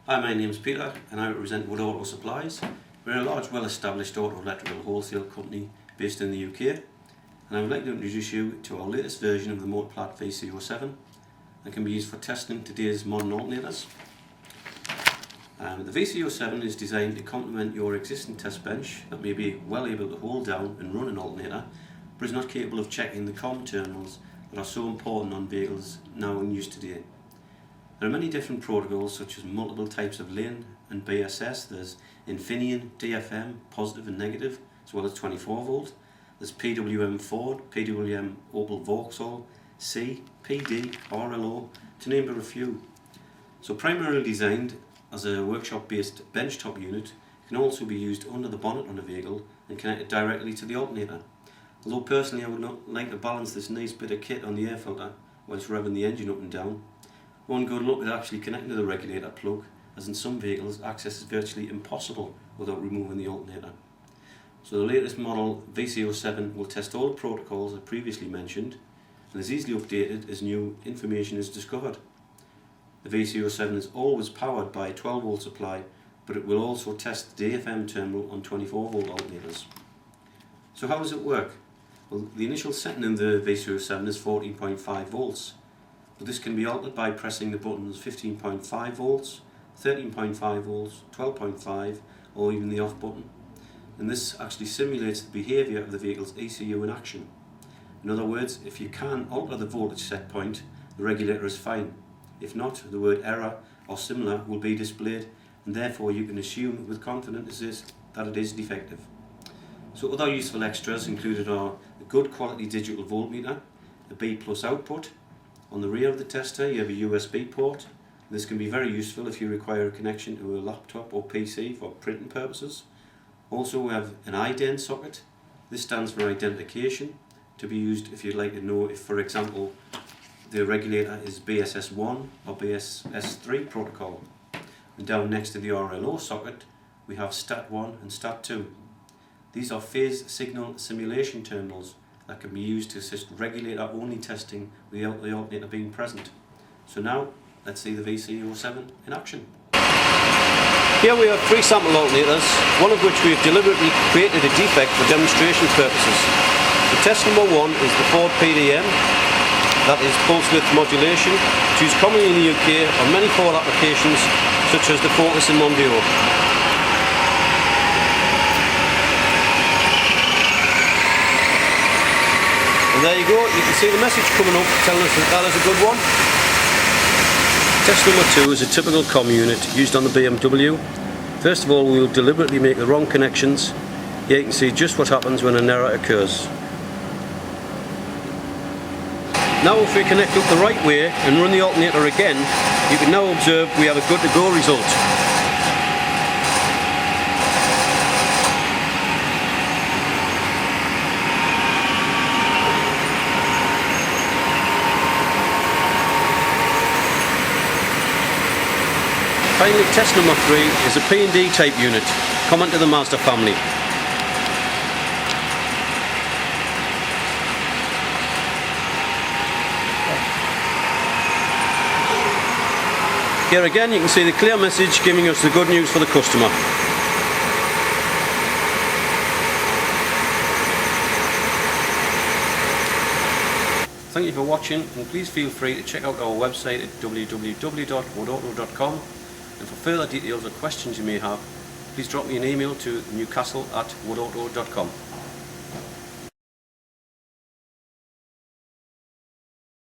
Hi, my name is Peter and I represent Wood Auto Supplies. We're a large, well-established auto electrical wholesale company based in the UK, and I would like to introduce you to our latest version of the Motoplat VC-07 that can be used for testing today's modern alternators. The VC-07 is designed to complement your existing test bench that may be well able to hold down and run an alternator, but is not capable of checking the COM terminals that are so important on vehicles now in use today. There are many different protocols, such as multiple types of lane and BSS. There's Infineon, DFM, positive and negative, as well as 24 volt. There's PWM Ford, PWM Opel Vauxhall, C, PD, RLO, to name but a few. So primarily designed as a workshop-based benchtop unit, it can also be used under the bonnet on a vehicle and connected directly to the alternator. Although personally I would not like to balance this nice bit of kit on the air filter whilst revving the engine up and down. One good look at actually connecting to the regulator plug, as in some vehicles access is virtually impossible without removing the alternator. So the latest model VC-07 will test all the protocols I previously mentioned and is easily updated as new information is discovered. The VC-07 is always powered by a 12 volt supply, but it will also test the DFM terminal on 24 volt alternators. So how does it work? Well, the initial setting in the VC-07 is 14.5 volts. But this can be altered by pressing the buttons 15.5 volts, 13.5 volts, 12.5 or even the off button. And this actually simulates the behaviour of the vehicle's ECU in action. In other words, if you can alter the voltage set point, the regulator is fine. If not, the word error or similar will be displayed, and therefore you can assume with confidence that it is defective. So other useful extras included are a good quality digital voltmeter, a B+ output. On the rear of the tester you have a USB port. This can be very useful if you require a connection to a laptop or PC for printing purposes. Also we have an IDEN socket. This stands for identification, to be used if you'd like to know if, for example, the regulator is BSS1 or BSS3 protocol. And down next to the RLO socket we have STAT1 and STAT2. These are phase signal simulation terminals that can be used to assist regulator only testing without the alternator being present. So now let's see the VC-07 in action. Here we have 3 sample alternators, one of which we have deliberately created a defect for demonstration purposes. So test number 1 is the Ford PDM, that is pulse width modulation. It's used commonly in the UK on many Ford applications such as the Focus and Mondeo. And there you go, you can see the message coming up telling us that is a good one. Test number 2 is a typical COM unit used on the BMW. First of all, we will deliberately make the wrong connections. Here you can see just what happens when an error occurs. Now if we connect up the right way and run the alternator again, you can now observe we have a good to go result. Finally, test number 3 is a P&D type unit, common to the Mazda family. Here again you can see the clear message giving us the good news for the customer. Thank you for watching, and please feel free to check out our website at www.woodauto.com. And for further details or questions you may have, please drop me an email to newcastle@woodauto.com.